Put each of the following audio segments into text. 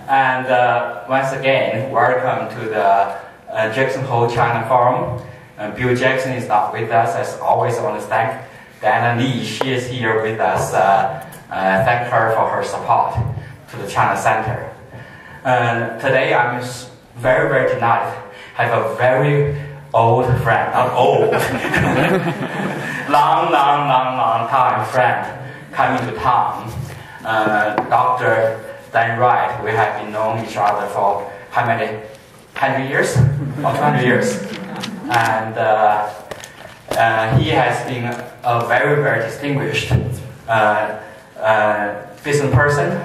And once again, welcome to the Jackson Hole China Forum. Bill Jackson is not with us. As always, I want to thank Diana Lee. She is here with us. Thank her for her support to the China Center. Today, I'm very tonight have a very old friend, not old, long time friend coming to town. Dr. Dan Wright. We have been known each other for how many? 100 years? Or 200 years. And he has been a very distinguished business person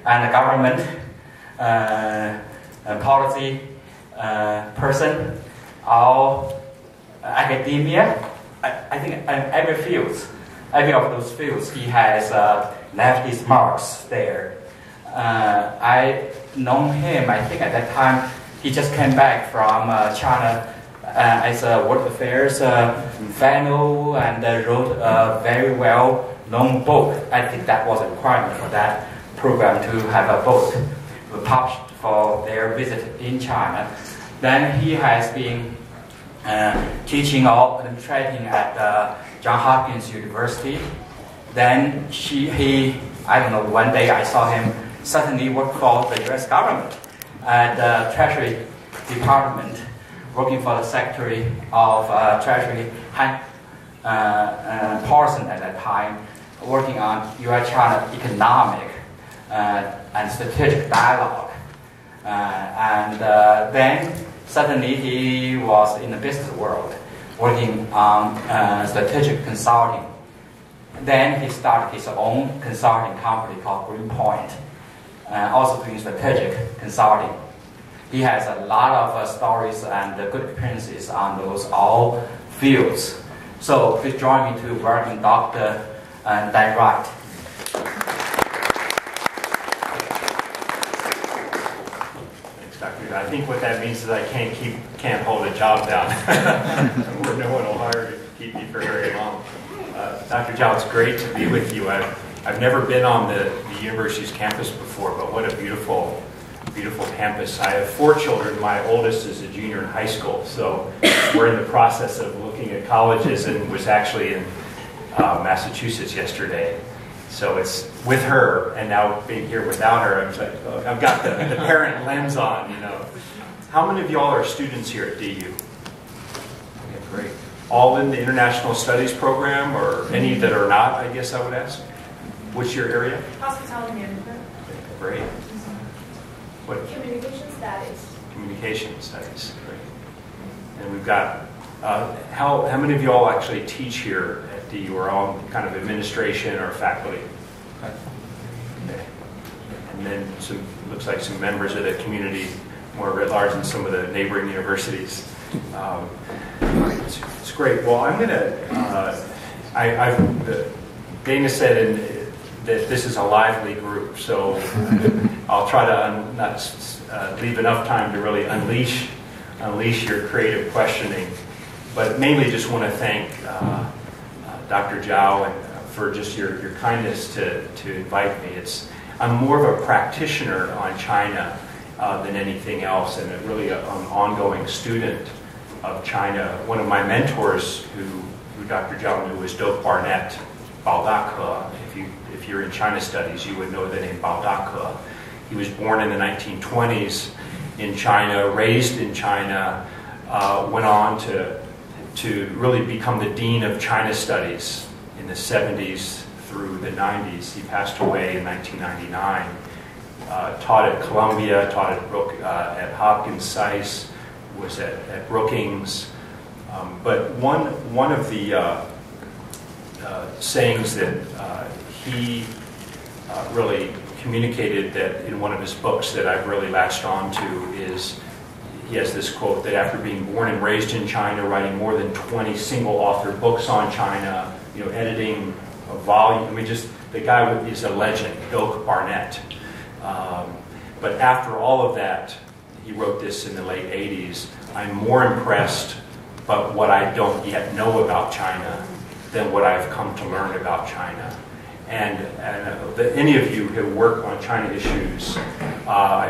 and government policy person, all academia. I think every of those fields, he has left his marks there. I known him, I think at that time, he just came back from China as a World Affairs fellow and wrote a very well-known book. I think that was a requirement for that program to have a book published for their visit in China. Then he has been teaching or administrating at Johns Hopkins University. Then I don't know, one day I saw him suddenly work for the U.S. government at the Treasury Department, working for the Secretary of Treasury, Paulson at that time, working on U.S. China economic and strategic dialogue. Then suddenly he was in the business world, working on strategic consulting. Then he started his own consulting company called GreenPoint, also doing strategic consulting. He has a lot of stories and good experiences on those all fields. So please join me to welcome Dr. Dan Wright. Thanks, Dr. I think what that means is I can't hold a job down. No one will hire to keep me for very long. Dr. Zhao, it's great to be with you. I've never been on the university's campus before, but what a beautiful campus. I have 4 children. My oldest is a junior in high school, so we're in the process of looking at colleges and was actually in Massachusetts yesterday. So it's with her, and now being here without her, I'm like, oh, I've got the parent lens on, you know. How many of y'all are students here at DU? Okay, great. All in the International Studies program, or any that are not, I guess I would ask? What's your area? Hospitality management. Great. What? Communication studies. Communication studies, great. And we've got, how many of you all actually teach here at DU, or all kind of administration or faculty? Okay. And then looks like some members of the community, more writ large in some of the neighboring universities. It's great. Well, I'm going to, Dana said that this is a lively group, so I'll try to not leave enough time to really unleash your creative questioning, but mainly just want to thank Dr. Zhao and for just your kindness to invite me. I'm more of a practitioner on China than anything else, and really an ongoing student of China. One of my mentors, who Dr. Zhao knew, was Doak Barnett, Bao Da Ke. If you're in China studies, you would know the name Bao Da Ke. He was born in the 1920s in China, raised in China, went on to really become the dean of China studies in the 70s through the 90s. He passed away in 1999. Taught at Columbia, taught at Hopkins SAIS, was at Brookings. But one of the sayings that he really communicated that in one of his books that I've really latched on to is, he has this quote that after being born and raised in China, writing more than 20 single-author books on China, editing a volume, the guy is a legend, Doak Barnett. But after all of that, he wrote this in the late 80s, I'm more impressed by what I don't yet know about China than what I've come to learn about China. And any of you who work on China issues,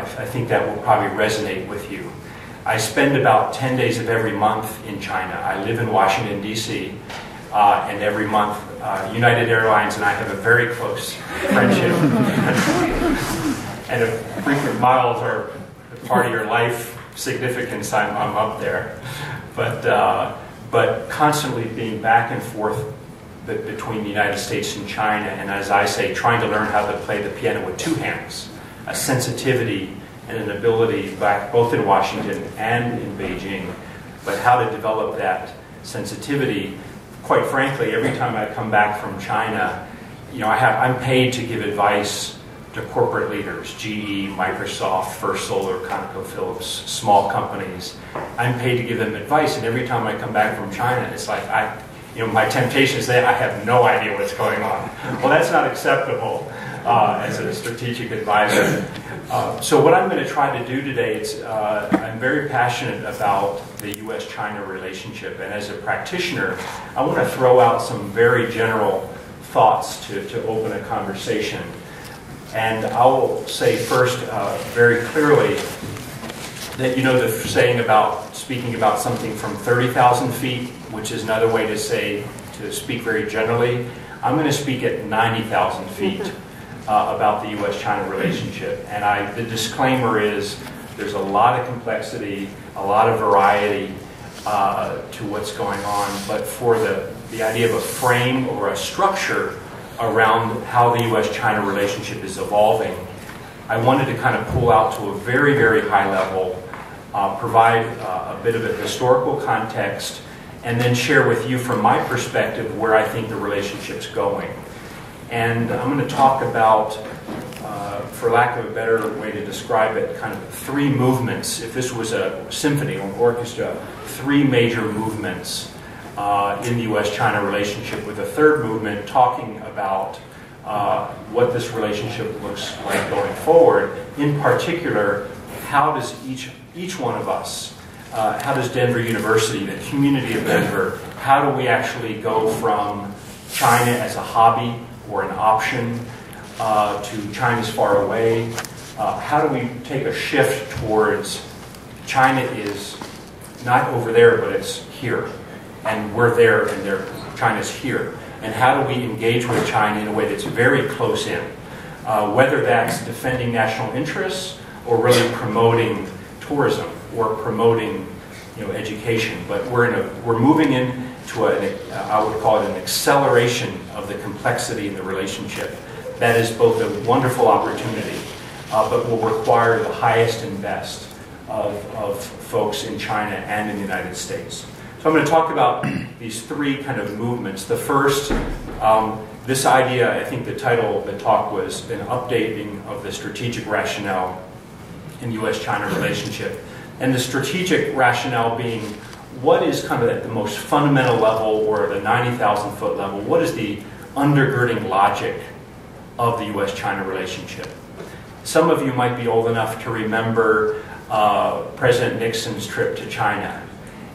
I think that will probably resonate with you. I spend about 10 days of every month in China. I live in Washington, D.C., and every month United Airlines and I have a very close friendship. And if frequent miles are part of your life significance, I'm up there. But constantly being back and forth between the United States and China, and as I say, trying to learn how to play the piano with two hands, a sensitivity and an ability back both in Washington and in Beijing, but how to develop that sensitivity. Quite frankly, every time I come back from China, I'm paid to give advice to corporate leaders, GE, Microsoft, First Solar, ConocoPhillips, small companies. I'm paid to give them advice, and every time I come back from China, it's like my temptation is that I have no idea what's going on. Well, that's not acceptable as a strategic advisor. So what I'm going to try to do today is I'm very passionate about the U.S. China relationship, and as a practitioner, I want to throw out some very general thoughts to open a conversation. And I will say first very clearly that the saying about speaking about something from 30,000 feet, which is another way to speak very generally. I'm going to speak at 90,000 feet about the U.S.-China relationship. And the disclaimer is there's a lot of complexity, a lot of variety to what's going on. But for the idea of a frame or a structure around how the U.S.-China relationship is evolving, I wanted to kind of pull out to a very, very high level, provide a bit of a historical context, and then share with you from my perspective where I think the relationship's going. And I'm going to talk about, for lack of a better way to describe it, kind of three movements. If this was a symphony or an orchestra, three major movements in the U.S.-China relationship, with a third movement talking about what this relationship looks like going forward. In particular, how does each one of us, how does Denver University, the community of Denver, how do we actually go from China as a hobby or an option to China's far away? How do we take a shift towards China is not over there, but it's here, and we're there, and China's here? And how do we engage with China in a way that's very close in, whether that's defending national interests or really promoting tourism or promoting education? But we're moving into I would call it an acceleration of the complexity in the relationship. That is both a wonderful opportunity, but will require the highest and best of folks in China and in the United States. So I'm going to talk about these three kind of movements. The first, this idea, I think the title of the talk was an updating of the strategic rationale in the U.S.-China relationship. And the strategic rationale being, what is kind of at the most fundamental level, or the 90,000-foot level, what is the undergirding logic of the U.S.-China relationship? Some of you might be old enough to remember President Nixon's trip to China.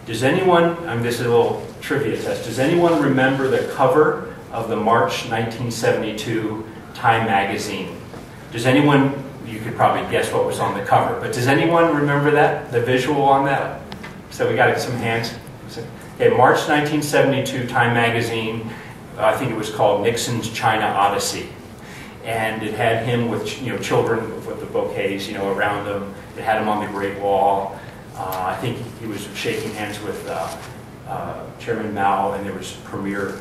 Does anyone, this is a little trivia test, does anyone remember the cover of the March 1972 Time magazine? Does anyone, you could probably guess what was on the cover, but does anyone remember that, the visual on that? So we got some hands. Okay, March 1972 Time magazine, I think it was called Nixon's China Odyssey. And it had him with children with the bouquets around him. It had him on the Great Wall. I think he was shaking hands with Chairman Mao, and there was Premier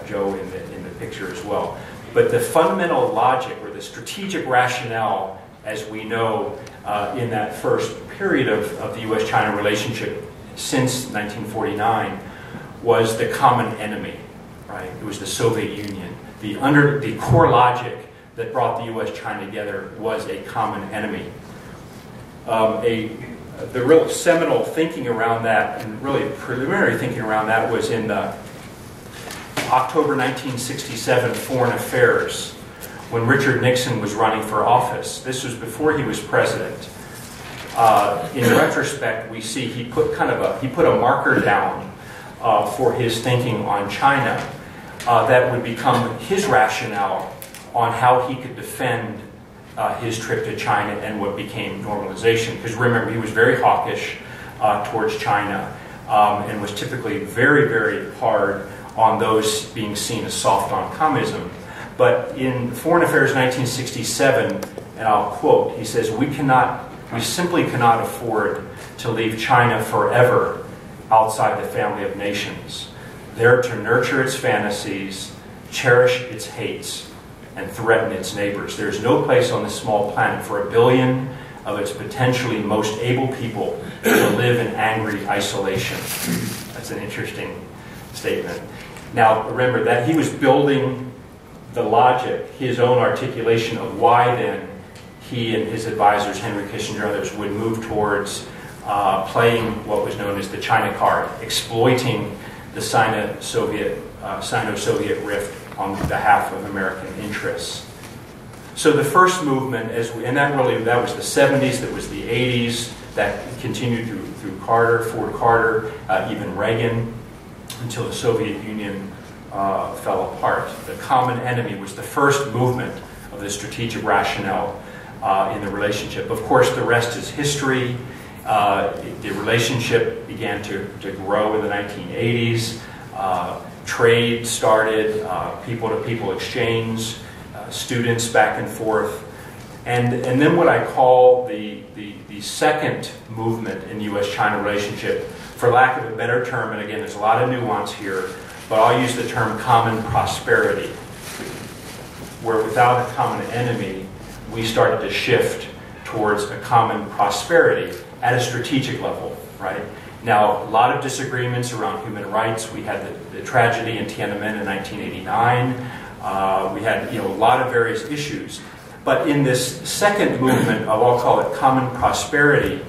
Zhou in the picture as well. But the fundamental logic, or the strategic rationale, as we know, in that first period of the U.S.-China relationship since 1949, was the common enemy. Right? It was the Soviet Union. The core logic that brought the U.S.-China together was a common enemy. The real seminal thinking around that, and really preliminary thinking around that, was in the October 1967 Foreign Affairs, when Richard Nixon was running for office. This was before he was president. In retrospect, we see he put a marker down for his thinking on China that would become his rationale on how he could defend his trip to China and what became normalization. Because remember, he was very hawkish towards China and was typically very, very hard on those being seen as soft on communism. But in Foreign Affairs 1967, and I'll quote, he says, we simply cannot afford to leave China forever outside the family of nations, there to nurture its fantasies, cherish its hates, and threaten its neighbors. There's no place on this small planet for 1 billion of its potentially most able people to live in angry isolation. That's an interesting statement. Now, remember that he was building the logic, his own articulation of why then he and his advisors, Henry Kissinger and others, would move towards playing what was known as the China card, exploiting the Sino-Soviet rift on behalf of American interests. So the first movement, and that was the 70s, that was the 80s, that continued through Carter, Ford Carter, even Reagan, until the Soviet Union fell apart. The common enemy was the first movement of the strategic rationale in the relationship. Of course, the rest is history. The relationship began to grow in the 1980s. Trade started, people-to-people exchange, students back and forth. And then what I call the second movement in the U.S. China relationship, for lack of a better term, and again, there's a lot of nuance here, but I'll use the term common prosperity, where without a common enemy, we started to shift towards a common prosperity at a strategic level, right? Now, a lot of disagreements around human rights. We had the tragedy in Tiananmen in 1989. We had a lot of various issues. But in this second movement of, I'll call it common prosperity,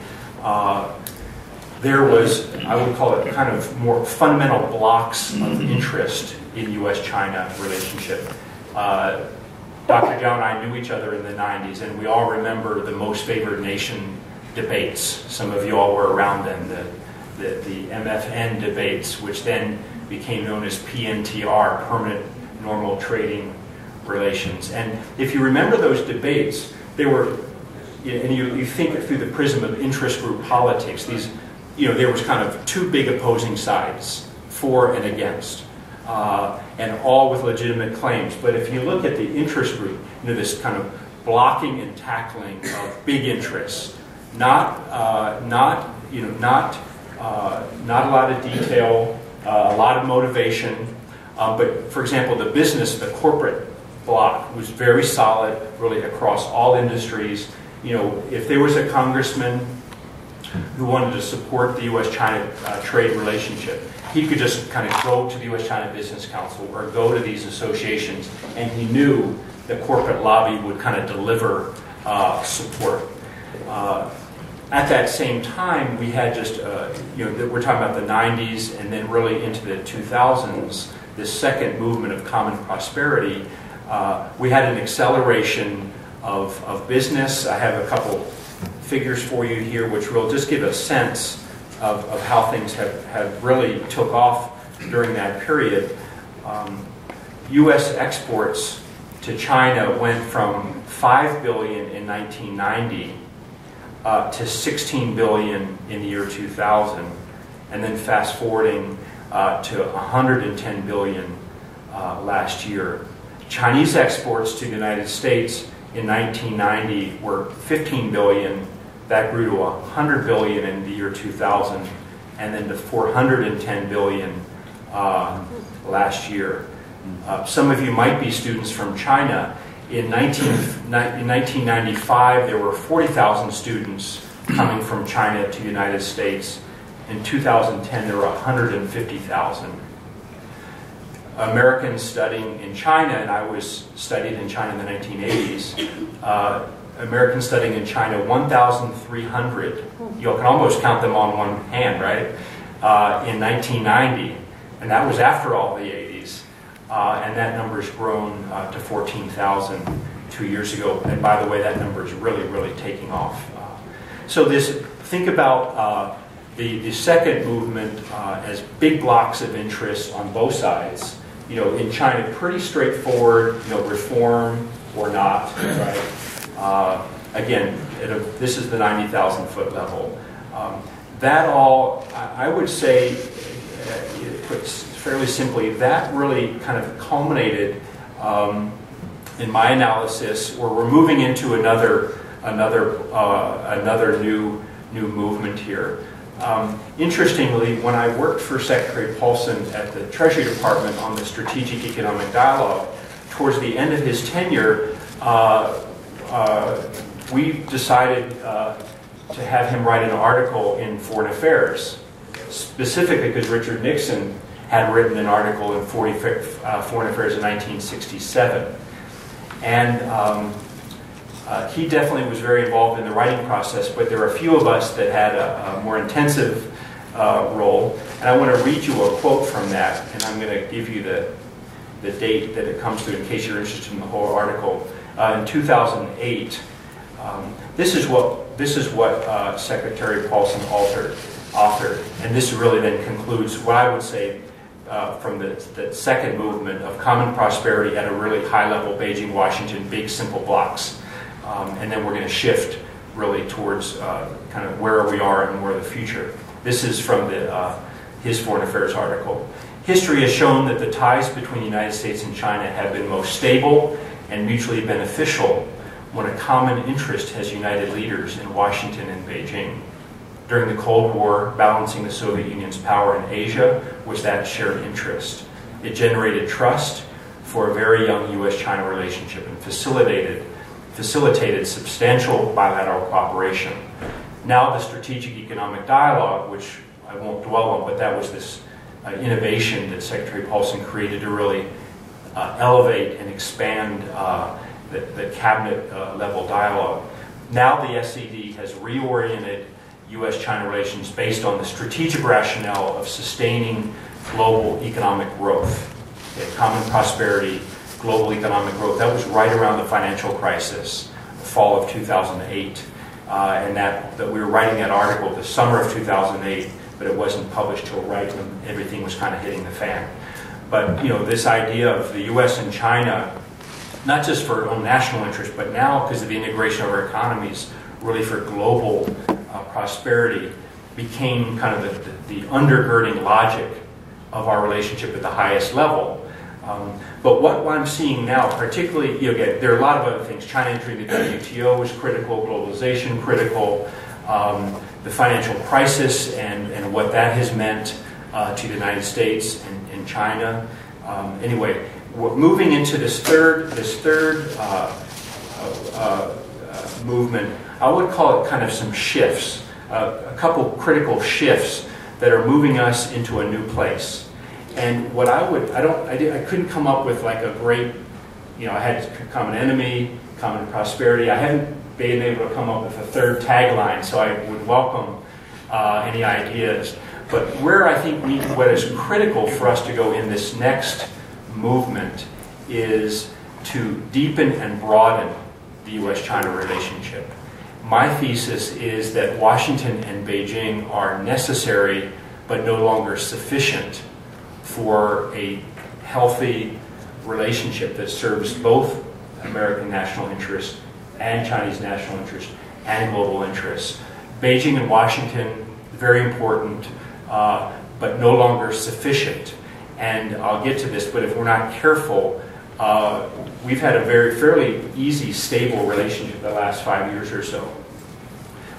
there was, I would call it, kind of more fundamental blocks of interest in U.S.-China relationship. Dr. Zhao and I knew each other in the 90s, and we all remember the most favored nation debates. Some of you all were around then, the MFN debates, which then became known as PNTR, Permanent Normal Trading Relations. And if you remember those debates, they were, and you think it through the prism of interest group politics, these, there was kind of two big opposing sides, for and against, and all with legitimate claims. But if you look at the interest group, this kind of blocking and tackling of big interests, not a lot of detail, a lot of motivation, but for example, the business, the corporate bloc was very solid, really across all industries. If there was a congressman who wanted to support the U.S.-China trade relationship, he could just kind of go to the U.S.-China Business Council or go to these associations, and he knew the corporate lobby would kind of deliver support. At that same time, we had just, we're talking about the 90s and then really into the 2000s, this second movement of common prosperity. We had an acceleration of business. I have a couple figures for you here which will just give a sense of how things have really took off during that period. U.S. exports to China went from $5 billion in 1990 to $16 billion in the year 2000, and then fast forwarding to $110 billion last year. Chinese exports to the United States in 1990 were $15 billion. That grew to $100 billion in the year 2000, and then to $410 billion last year. Some of you might be students from China. In 1995, there were 40,000 students coming from China to the United States. In 2010, there were 150,000. Americans studying in China, and I studied in China in the 1980s, Americans studying in China, 1,300. You can almost count them on one hand, right? In 1990, and that was after all the 80s. And that number's grown to 14,000 2 years ago. And by the way, that number is really, really taking off. So think about the second movement as big blocks of interest on both sides. In China, pretty straightforward, reform or not, right? Again, this is the 90,000 foot level. That all, I would say, put fairly simply, that really kind of culminated in my analysis, where we're moving into another new movement here. Interestingly, when I worked for Secretary Paulson at the Treasury Department on the Strategic Economic Dialogue, towards the end of his tenure, we decided to have him write an article in Foreign Affairs, specifically because Richard Nixon had written an article in Foreign Affairs in 1967. And he definitely was very involved in the writing process, but there are a few of us that had a more intensive role. And I want to read you a quote from that, and I'm going to give you the date that it comes to in case you're interested in the whole article. In 2008, this is what Secretary Paulson authored, and this really then concludes what I would say from the second movement of common prosperity at a really high level, Beijing, Washington, big simple blocks. And then we're going to shift really towards kind of where we are and where the future. This is from his Foreign Affairs article. History has shown that the ties between the United States and China have been most stable and mutually beneficial when a common interest has united leaders in Washington and Beijing. During the Cold War, balancing the Soviet Union's power in Asia was that shared interest. It generated trust for a very young U.S. China relationship and facilitated substantial bilateral cooperation. Now the Strategic Economic Dialogue, which I won't dwell on, but that was this innovation that Secretary Paulson created to really elevate and expand the cabinet level dialogue. Now the SED has reoriented U.S.-China relations based on the strategic rationale of sustaining global economic growth, common prosperity, global economic growth. That was right around the financial crisis, the fall of 2008, and that we were writing that article the summer of 2008, but it wasn't published till right when everything was kind of hitting the fan. But this idea of the U.S. and China, not just for own national interest, but now because of the integration of our economies, really for global prosperity, became kind of the undergirding logic of our relationship at the highest level. But what I'm seeing now, particularly, again, there are a lot of other things. China entering the WTO is critical, globalization critical, the financial crisis and what that has meant to the United States and China. Anyway, we're moving into this third movement. I would call it kind of some shifts, a couple critical shifts that are moving us into a new place. And what I couldn't come up with like a great, I had common enemy, common prosperity. I haven't been able to come up with a third tagline, so I would welcome any ideas. But where I think what is critical for us to go in this next movement is to deepen and broaden the U.S.-China relationship. My thesis is that Washington and Beijing are necessary but no longer sufficient for a healthy relationship that serves both American national interest and Chinese national interest and global interests. Beijing and Washington, very important, but no longer sufficient. And I'll get to this, but if we're not careful, we've had a fairly easy, stable relationship the last 5 years or so.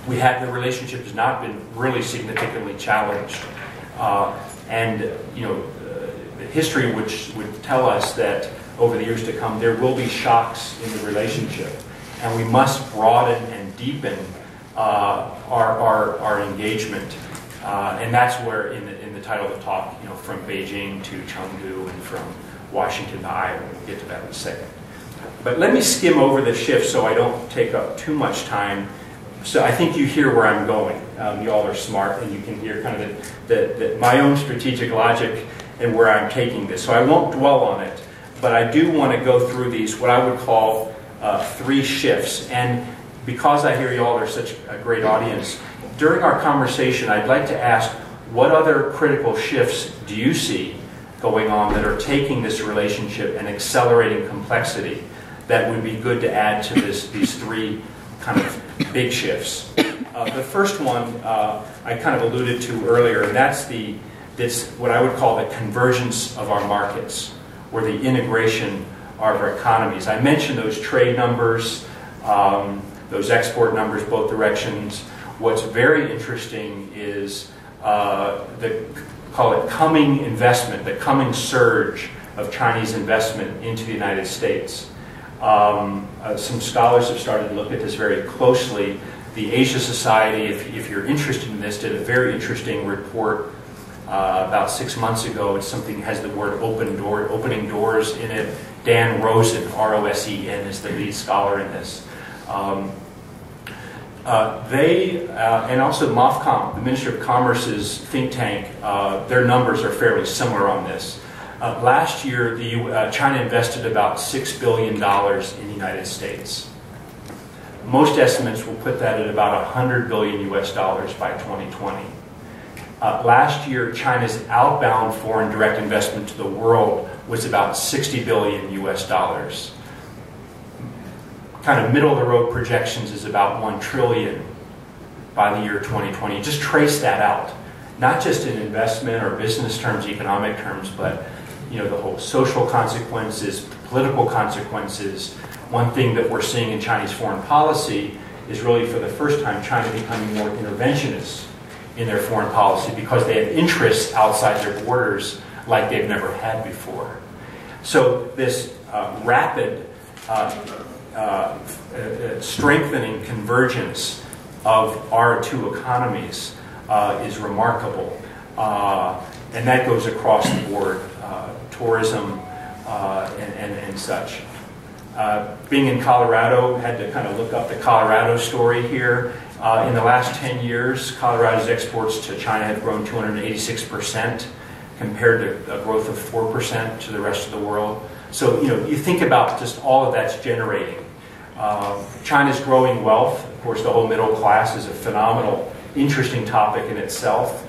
The relationship has not been really significantly challenged. History would tell us that over the years to come, there will be shocks in the relationship. And we must broaden and deepen our engagement. And that's where in the title of the talk, from Beijing to Chengdu and from Washington to Iowa. We'll get to that in a second. But let me skim over the shift so I don't take up too much time. So I think you hear where I'm going. Y'all are smart, and you can hear kind of my own strategic logic and where I'm taking this. So I won't dwell on it, but I do want to go through these, what I would call 3 shifts. And because I hear y'all are such a great audience, during our conversation, I'd like to ask, what other critical shifts do you see going on that are taking this relationship and accelerating complexity? that would be good to add to these three kind of big shifts. The first one I kind of alluded to earlier, and that's what I would call the convergence of our markets, or the integration of our economies. I mentioned those trade numbers, those export numbers, both directions. What's very interesting is call it coming investment, the coming surge of Chinese investment into the United States. Some scholars have started to look at this very closely. The Asia Society, if you're interested in this, did a very interesting report about 6 months ago. It's something that has the word opening doors in it. Dan Rosen, R-O-S-E-N, is the lead scholar in this. And also MOFCOM, the Ministry of Commerce's think tank, their numbers are fairly similar on this. Last year, China invested about $6 billion in the United States. Most estimates will put that at about $100 billion US dollars by 2020. Last year, China's outbound foreign direct investment to the world was about 60 billion US dollars. Kind of middle-of-the-road projections is about 1 trillion by the year 2020. Just trace that out, not just in investment or business terms, economic terms, but the whole social consequences, political consequences. One thing that we're seeing in Chinese foreign policy is really, for the first time, China becoming more interventionist in their foreign policy because they have interests outside their borders like they've never had before. So this rapid strengthening convergence of our two economies is remarkable. And that goes across the board, tourism and such. Being in Colorado, had to kind of look up the Colorado story here. In the last 10 years, Colorado's exports to China have grown 286% compared to a growth of 4% to the rest of the world. So, you think about just all of that's generating. China's growing wealth. Of course, the whole middle class is a phenomenal, interesting topic in itself.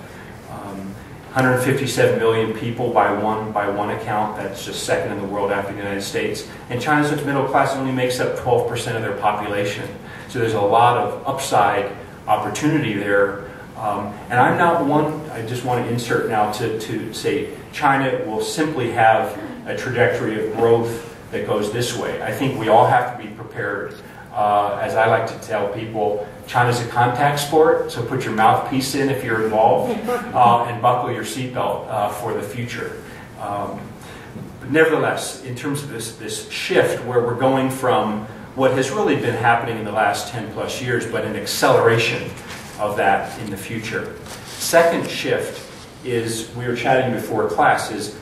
157 million people by one account. That's just second in the world after the United States. And China's middle class only makes up 12% of their population. So there's a lot of upside opportunity there. And I'm not one, I just want to insert now to say China will simply have a trajectory of growth that goes this way. I think we all have to be prepared. As I like to tell people, China's a contact sport, so put your mouthpiece in if you're involved, and buckle your seatbelt for the future. But nevertheless, in terms of this shift where we're going from what has really been happening in the last 10 plus years, but an acceleration of that in the future. Second shift is, we were chatting before class, is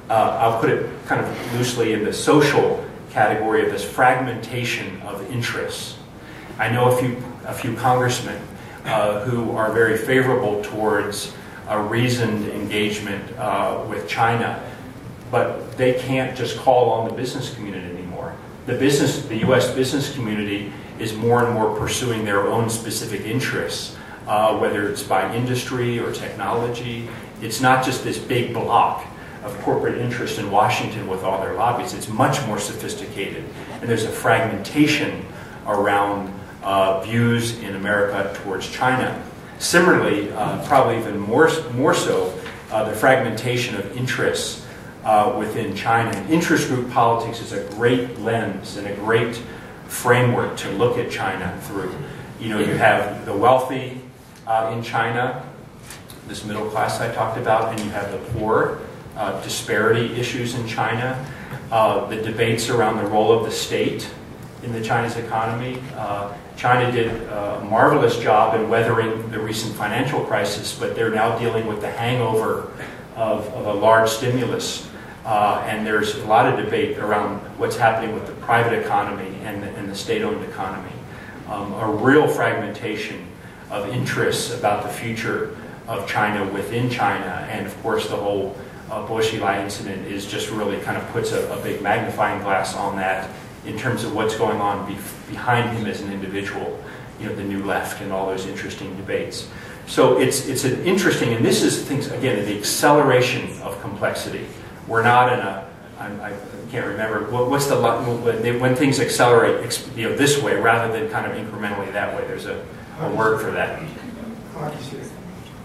I'll put it kind of loosely in the social category of this fragmentation of interests. I know a few congressmen who are very favorable towards a reasoned engagement with China, but they can't just call on the business community anymore. The U.S. business community is more and more pursuing their own specific interests, whether it's by industry or technology. It's not just this big block of corporate interest in Washington with all their lobbies. It's much more sophisticated. And there's a fragmentation around views in America towards China. Similarly, probably even more so, the fragmentation of interests within China. Interest group politics is a great lens and a great framework to look at China through. You have the wealthy in China, this middle class I talked about, and you have the poor. Disparity issues in China, the debates around the role of the state in the Chinese economy. China did a marvelous job in weathering the recent financial crisis, but they're now dealing with the hangover of a large stimulus. And there's a lot of debate around what's happening with the private economy and the state-owned economy. A real fragmentation of interests about the future of China within China, and of course the whole Bo-Xilai incident is just really kind of puts a big magnifying glass on that in terms of what's going on behind him as an individual, the New Left and all those interesting debates. So it's an interesting, and this is things, again, the acceleration of complexity. We're not in I can't remember. What's the when things accelerate, this way rather than kind of incrementally that way? There's a word for that. Hockey stick.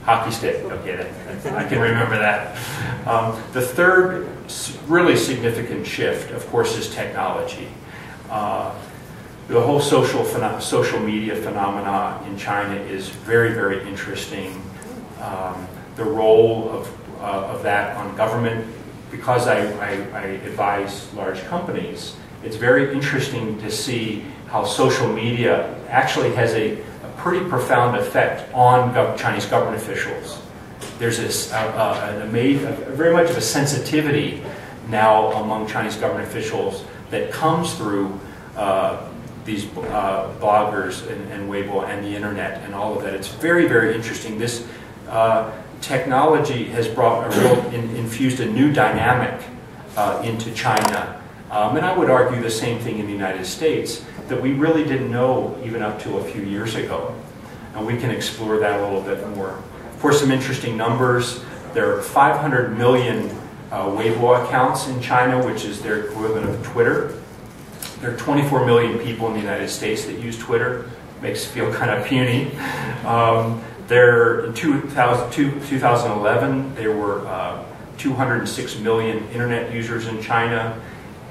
Hockey stick. Okay, I can remember that. The third really significant shift, of course, is technology. The whole social media phenomena in China is very, very interesting. The role of that on government, because I advise large companies, it's very interesting to see how social media actually has a pretty profound effect on Chinese government officials. There's this very much of a sensitivity now among Chinese government officials that comes through these bloggers and Weibo and the internet and all of that. It's very, very interesting. This technology has infused a new dynamic into China. And I would argue the same thing in the United States, that we really didn't know even up to a few years ago. And we can explore that a little bit more. For some interesting numbers, there are 500 million Weibo accounts in China, which is their equivalent of Twitter. There are 24 million people in the United States that use Twitter. Makes it feel kind of puny. In 2011, there were 206 million internet users in China,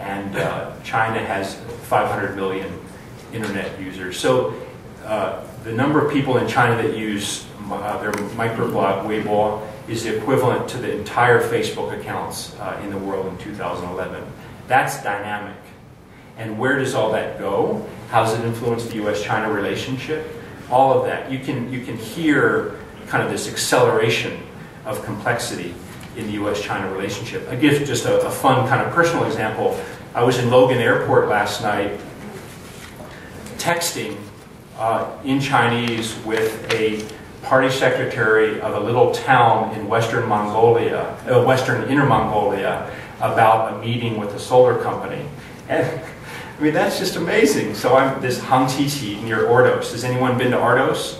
and China has 500 million internet users. So the number of people in China that use their microblog Weibo is the equivalent to the entire Facebook accounts in the world in 2011. That's dynamic. And where does all that go? How does it influence the U.S. China relationship? All of that. You can hear kind of this acceleration of complexity in the U.S. China relationship. I give just a fun kind of personal example. I was in Logan Airport last night texting in Chinese with a party secretary of a little town in Western Inner Mongolia, about a meeting with a solar company. And I mean, that's just amazing. So I'm this Hangqiqi near Ordos. Has anyone been to Ordos?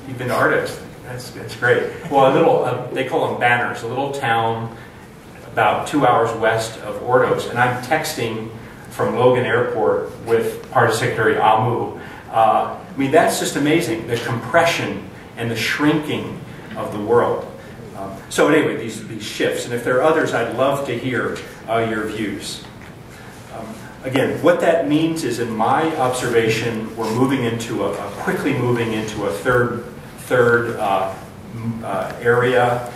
You've been to Ordos? That's great. Well, they call them banners, a little town about 2 hours west of Ordos. And I'm texting from Logan Airport with Party Secretary Amu. I mean, that's just amazing, the compression and the shrinking of the world. So anyway, these shifts. And if there are others, I'd love to hear your views. Again, what that means is, in my observation, we're quickly moving into a third area.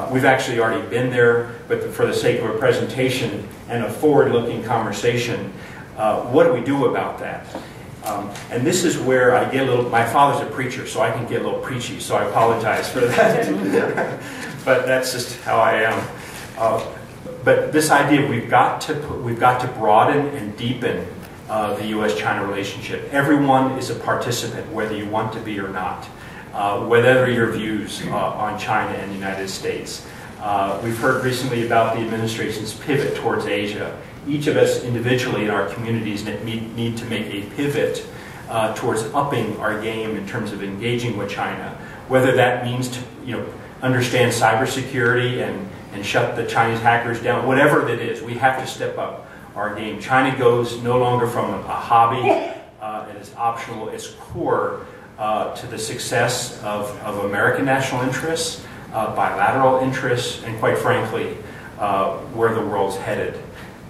We've actually already been there, but for the sake of a presentation and a forward-looking conversation, what do we do about that? And this is where I get a little. My father's a preacher, so I can get a little preachy. So I apologize for that. But that's just how I am. But this idea, we've got to broaden and deepen the U.S.-China relationship. Everyone is a participant, whether you want to be or not. Whatever your views on China and the United States. We've heard recently about the administration's pivot towards Asia. Each of us individually in our communities need to make a pivot towards upping our game in terms of engaging with China. Whether that means to understand cybersecurity and shut the Chinese hackers down, whatever it is, we have to step up our game. China goes no longer from a hobby, it is optional, it's core to the success of American national interests, bilateral interests, and quite frankly, where the world's headed.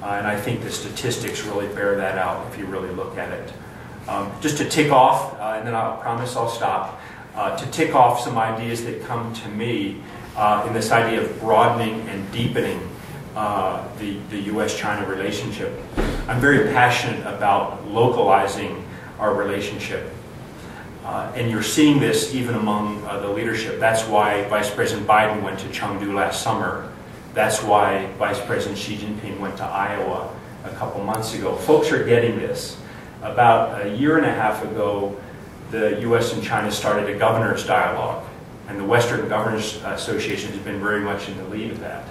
And I think the statistics really bear that out if you really look at it. Just to tick off, and then I promise I'll stop, to tick off some ideas that come to me in this idea of broadening and deepening the U.S.-China relationship. I'm very passionate about localizing our relationship. And you're seeing this even among the leadership. That's why Vice President Biden went to Chengdu last summer. That's why Vice President Xi Jinping went to Iowa a couple months ago. Folks are getting this. About a year and a half ago, the U.S. and China started a governors' dialogue. And the Western Governors Association has been very much in the lead of that.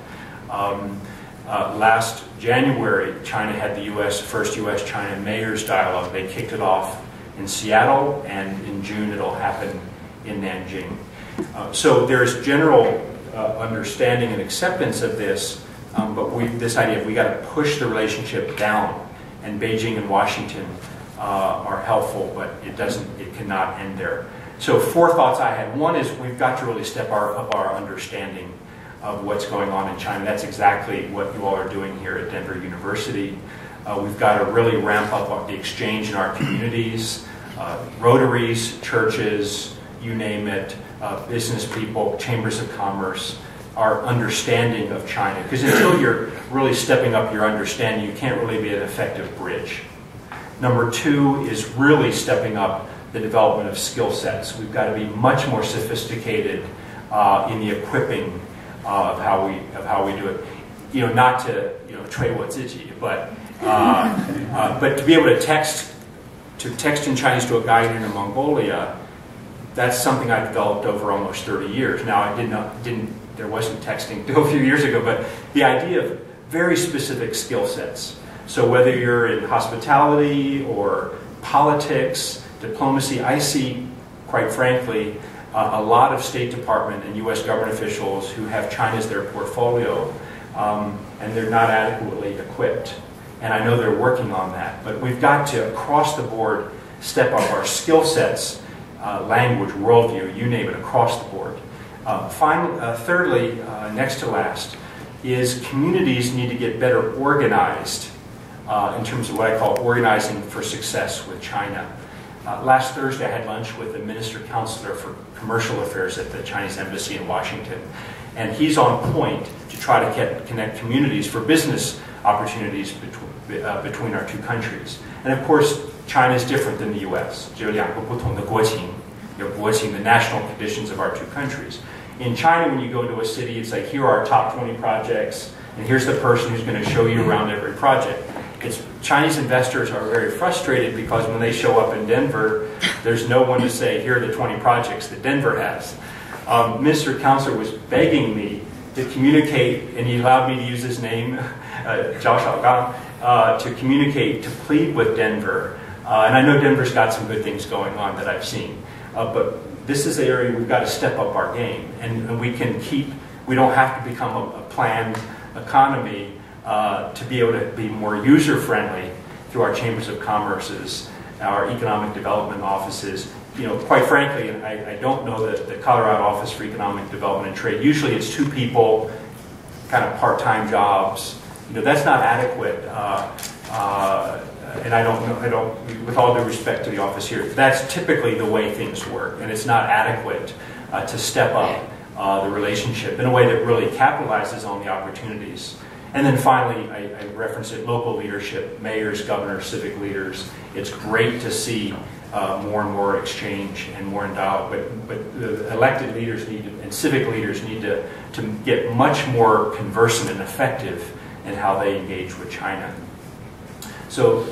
Last January, China had the first U.S.-China mayors dialogue. They kicked it off in Seattle, and in June it'll happen in Nanjing. So there's general understanding and acceptance of this, This idea of we got to push the relationship down, and Beijing and Washington are helpful, but it cannot end there. So 4 thoughts I had. One is we've got to really step up our understanding of what's going on in China. That's exactly what you all are doing here at Denver University. We've got to really ramp up the exchange in our communities, Rotaries, churches, you name it, business people, chambers of commerce, our understanding of China. Because until you're really stepping up your understanding, you can't really be an effective bridge. Number 2 is really stepping up the development of skill sets. We've got to be much more sophisticated in the equipping of how we do it. Not to trade what but to be able to text in Chinese to a guy in Mongolia, that's something I developed over almost 30 years. Now there wasn't texting a few years ago, but the idea of very specific skill sets. So whether you're in hospitality or politics, diplomacy, I see, quite frankly, a lot of State Department and U.S. government officials who have China as their portfolio, and they're not adequately equipped. And I know they're working on that. But we've got to, across the board, step up our skill sets, language, worldview, you name it, across the board. Thirdly, next to last, is communities need to get better organized in terms of what I call organizing for success with China. Last Thursday, I had lunch with the Minister Counselor for Commercial Affairs at the Chinese Embassy in Washington. And he's on point to try to connect communities for business opportunities between our two countries. And of course, China is different than the U.S. 只有两个不同的国情，有国情, the national conditions of our two countries. In China, when you go into a city, it's like, here are our top 20 projects, and here's the person who's going to show you around every project. Chinese investors are very frustrated because when they show up in Denver, there's no one to say, here are the 20 projects that Denver has. Mr. Counselor was begging me to communicate, and he allowed me to use his name, Zhao Shaogang, to communicate, to plead with Denver. And I know Denver's got some good things going on that I've seen. But this is the area we've got to step up our game. And we don't have to become a planned economy to be able to be more user-friendly through our chambers of commerces, our economic development offices. Quite frankly, I don't know the Colorado Office for Economic Development and Trade. Usually it's 2 people, kind of part-time jobs. That's not adequate. And I don't, with all due respect to the office here, that's typically the way things work, and it's not adequate to step up the relationship in a way that really capitalizes on the opportunities. And then finally, I referenced it, local leadership, mayors, governors, civic leaders. It's great to see more and more exchange and more in dialogue, but the elected leaders and civic leaders need to get much more conversant and effective in how they engage with China. So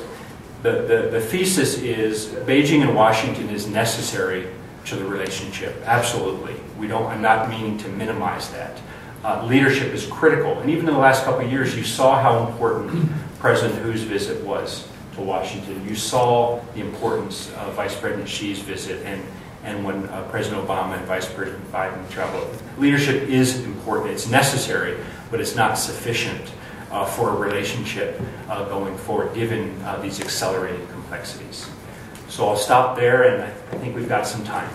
the thesis is Beijing and Washington is necessary to the relationship. Absolutely. I'm not meaning to minimize that. Leadership is critical. And even in the last couple of years, you saw how important President Hu's visit was to Washington. You saw the importance of Vice President Xi's visit and when President Obama and Vice President Biden traveled. Leadership is important. It's necessary, but it's not sufficient for a relationship going forward, given these accelerated complexities. So I'll stop there, and I think we've got some time.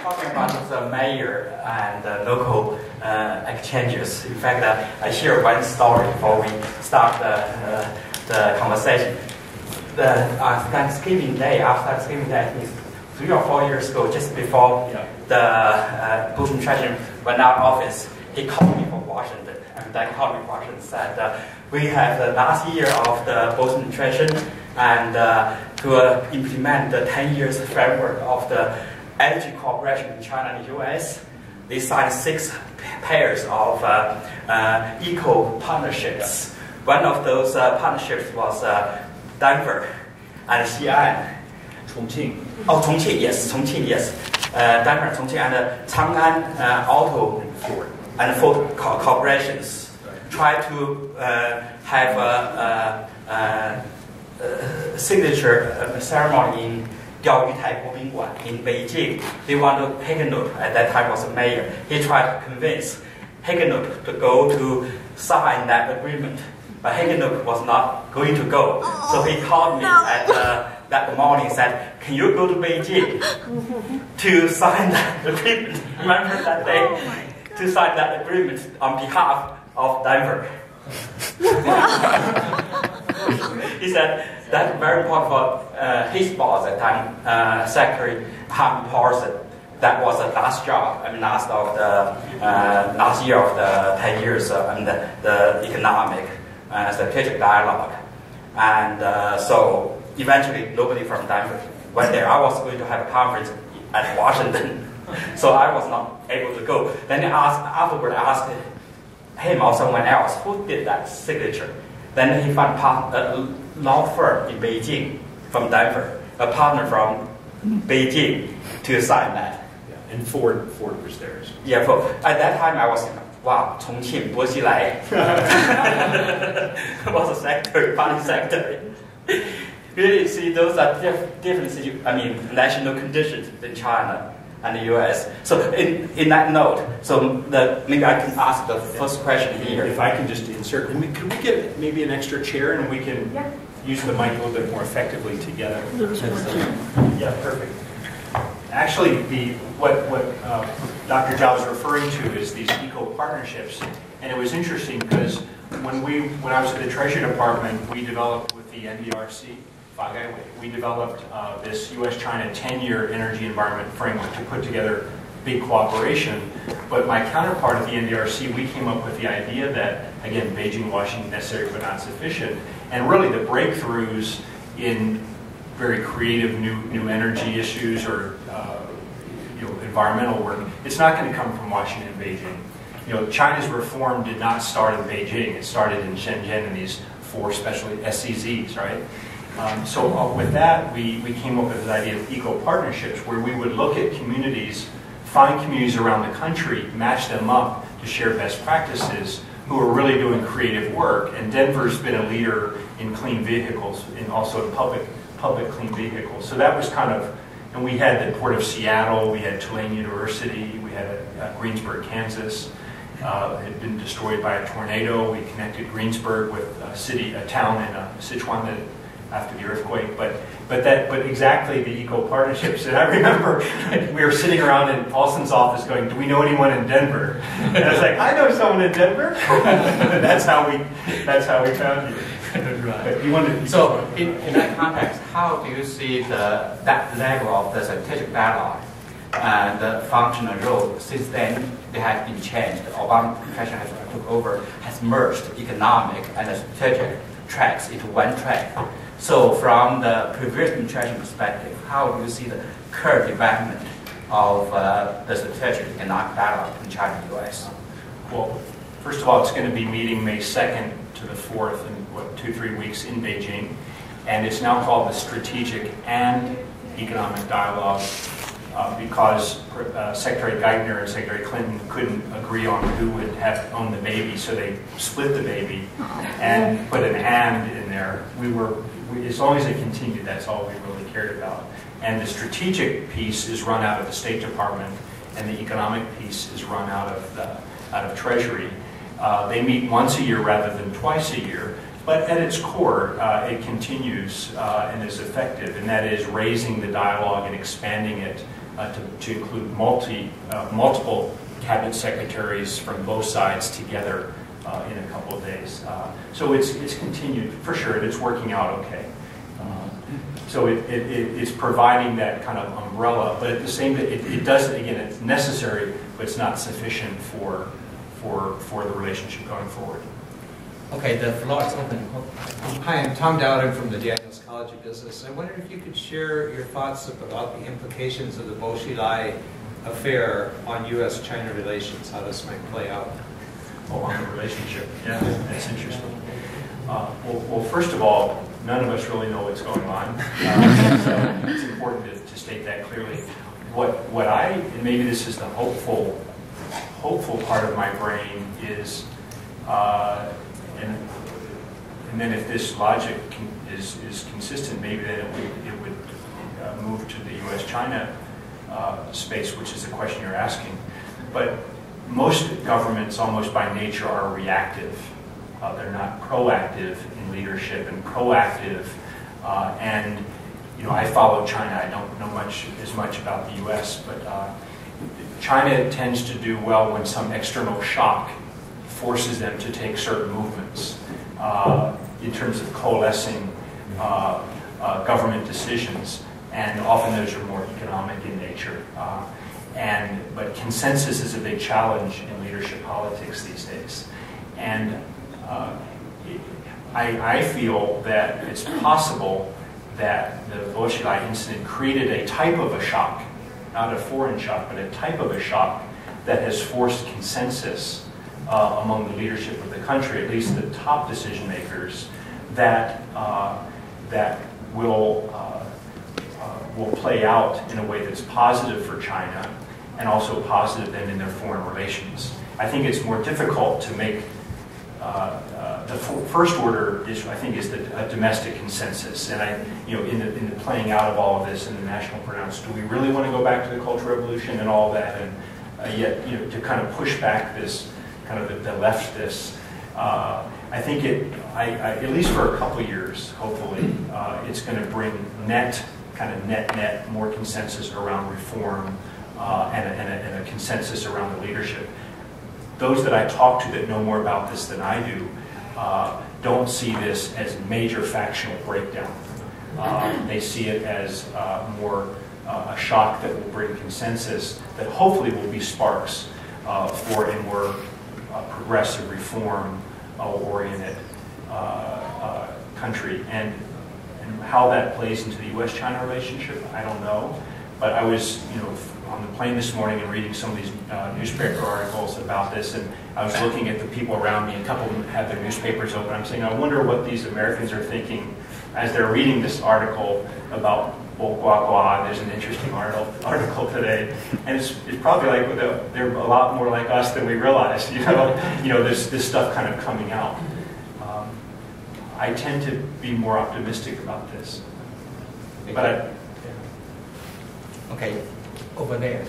Talking about the mayor and the local exchanges. In fact, I share one story before we start the conversation. After Thanksgiving Day, I think 3 or 4 years ago, just before the Bush administration went out of office, he called me from Washington, and then called me from Washington and said, we have the last year of the Bush administration, and to implement the 10 years framework of the energy cooperation in China and the U.S., they signed 6 pairs of eco partnerships. One of those partnerships was Denver and Xi'an. Chongqing. Oh, Chongqing, yes. Denver, Chongqing, and Chang'an Auto and Ford corporations try to have a signature ceremony 钓鱼台国宾馆 in Beijing. He wanted Hagenut, at that time was a mayor. He tried to convince Hagenut to go to sign that agreement. But Hagenut was not going to go. So he called me at that morning and said, can you go to Beijing to sign that agreement? Remember that day? To sign that agreement on behalf of Denver. He said that's very important for his boss at the time, Secretary Ham Parson. That was the last job, last year of the 10 years and the economic strategic dialogue. And so eventually nobody from Denver went there. I was going to have a conference at Washington, so I was not able to go. Then afterward I asked him or someone else who did that signature. Then he found a law firm in Beijing from Denver, a partner from Beijing to sign that. Yeah. And Ford was there. Yeah, at that time I was wow, Chongqing, Boxilai was a secretary, party secretary. Really see those are different national conditions in China and the U.S. So in that note, so maybe I can ask the first question here. If I can just insert, could we get maybe an extra chair and we can use the mic a little bit more effectively together? Yeah, perfect. Actually, what Dr. Zhao was referring to is these eco-partnerships, and it was interesting because when I was at the Treasury Department, we developed with the NDRC, we developed this U.S. China 10-year energy environment framework to put together big cooperation. But my counterpart at the NDRC, we came up with the idea that, again, Beijing, Washington, necessary but not sufficient, and really the breakthroughs in very creative new energy issues or environmental work, it's not going to come from Washington and Beijing. China's reform did not start in Beijing. It started in Shenzhen in these 4 specialty SCZs, right? So with that, we came up with this idea of eco-partnerships where we would look at communities, find communities around the country, match them up to share best practices who are really doing creative work. And Denver's been a leader in clean vehicles and also in public clean vehicles. So that was kind of, and we had the Port of Seattle, we had Tulane University, we had Greensburg, Kansas. It had been destroyed by a tornado. We connected Greensburg with a town in Sichuan that after the earthquake, but exactly the eco-partnerships. And I remember we were sitting around in Paulson's office going, do we know anyone in Denver? And I was like, I know someone in Denver. That's how we found you. Right. So in that context, how do you see that level of the strategic dialogue and the functional role? Since then, they have been changed. The Obama administration has took over, has merged economic and the strategic tracks into one track. So from the previous administration perspective, how do you see the current development of the strategic economic dialogue in China and the U.S.? Well, first of all, it's going to be meeting May 2nd to the 4th in 2-3 weeks in Beijing. And it's now called the Strategic and Economic Dialogue because Secretary Geithner and Secretary Clinton couldn't agree on who would have own the baby, so they split the baby and put an "and" in there. As long as it continued, that's all we really cared about. And the strategic piece is run out of the State Department, and the economic piece is run out of Treasury. They meet once a year rather than twice a year, but at its core, it continues and is effective, and that is raising the dialogue and expanding it to include multiple cabinet secretaries from both sides together in a couple of days. So it's continued for sure, and it's working out okay. So it's providing that kind of umbrella, but at the same time, it doesn't. Again, it's necessary, but it's not sufficient for the relationship going forward. Okay, the floor is open. Hi, I'm Tom Dowden from the Daniels College of Business. I wondered if you could share your thoughts about the implications of the Boxilai affair on U.S. China relations, how this might play out. Oh, on the relationship. Yeah, that's interesting. Well, first of all, none of us really know what's going on. So it's important to state that clearly. What and maybe this is the hopeful part of my brain is, and then if this logic is consistent, maybe then it would move to the U.S. China space, which is the question you're asking. But most governments, almost by nature, are reactive. They're not proactive in leadership and proactive. And I follow China. I don't know as much about the U.S., but China tends to do well when some external shock forces them to take certain movements in terms of coalescing government decisions, and often those are more economic in nature. But consensus is a big challenge in leadership politics these days. And I feel that it's possible that the Bolshevik incident created a type of a shock, not a foreign shock, but a type of a shock that has forced consensus among the leadership of the country, at least the top decision makers, that will play out in a way that's positive for China and also positive then in their foreign relations. I think it's more difficult to make the first order issue. I think is a domestic consensus, and in the playing out of all of this in the national pronouncement, do we really want to go back to the Cultural Revolution and all that, and yet to kind of push back this kind of the leftist. I think at least for a couple of years, hopefully, it's going to bring net more consensus around reform and a consensus around the leadership. Those that I talk to that know more about this than I do don't see this as major factional breakdown. They see it as more a shock that will bring consensus that hopefully will be sparks for a more progressive, reform-oriented country. And how that plays into the U.S. China relationship, I don't know. But I was, on the plane this morning and reading some of these newspaper articles about this, and I was looking at the people around me, and a couple of them had their newspapers open. I'm saying, I wonder what these Americans are thinking as they're reading this article about Guagua. There's an interesting article today, and it's probably like they're a lot more like us than we realize. This stuff kind of coming out. I tend to be more optimistic about this, but Okay, over there.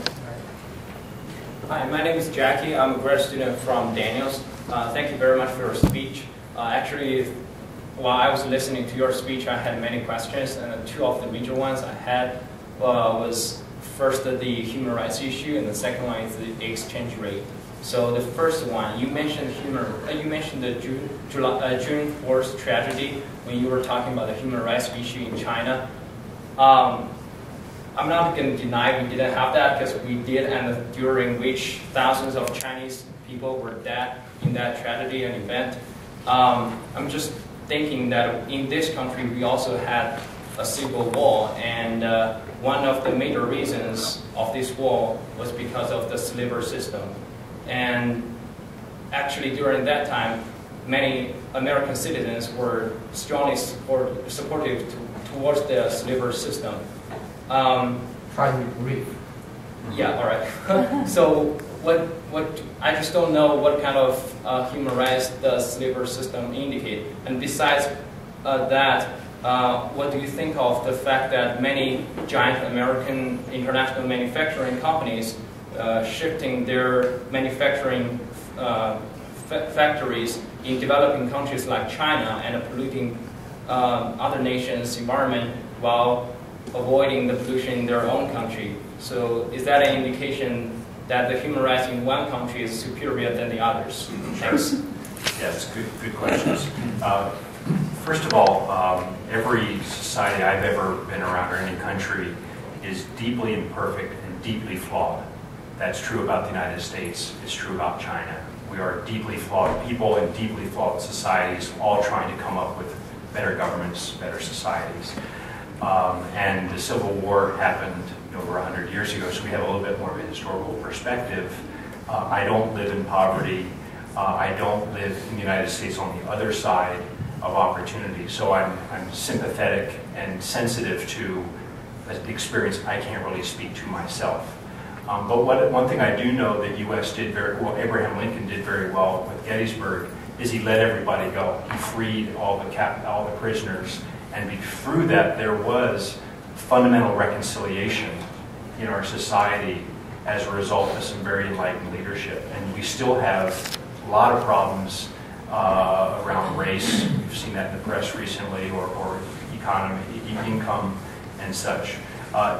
Hi, my name is Jackie. I'm a grad student from Daniels. Thank you very much for your speech. Actually, while I was listening to your speech, I had many questions, and two of the major ones I had was first the human rights issue, and the second one is the exchange rate. So the first one, you mentioned the June 4th tragedy when you were talking about the human rights issue in China. I'm not going to deny we didn't have that, because we did, and during which thousands of Chinese people were dead in that tragedy and event. I'm just thinking that in this country we also had a civil war, and one of the major reasons of this war was because of the sliver system. And actually during that time, many American citizens were strongly supportive towards the sliver system. Try to brief. Yeah, all right. So what I just don't know what kind of human rights the sliver system indicate. And besides that, what do you think of the fact that many giant American international manufacturing companies shifting their manufacturing factories in developing countries like China and polluting other nations' environment while avoiding the pollution in their own country? So is that an indication that the human rights in one country is superior than the others? Thanks. Yes, good questions. First of all, every society I've ever been around or any country is deeply imperfect and deeply flawed. That's true about the United States. It's true about China. We are deeply flawed people and deeply flawed societies, all trying to come up with better governments, better societies. And the Civil War happened over 100 years ago, so we have a little bit more of a historical perspective. I don't live in poverty. I don't live in the United States on the other side of opportunity, so I'm sympathetic and sensitive to the experience I can't really speak to myself. But one thing I do know that U.S. did very well, Abraham Lincoln did very well with Gettysburg, is he let everybody go. He freed all the prisoners, and through that there was fundamental reconciliation in our society as a result of some very enlightened leadership. And we still have a lot of problems around race. We've seen that in the press recently, or economy, income, and such.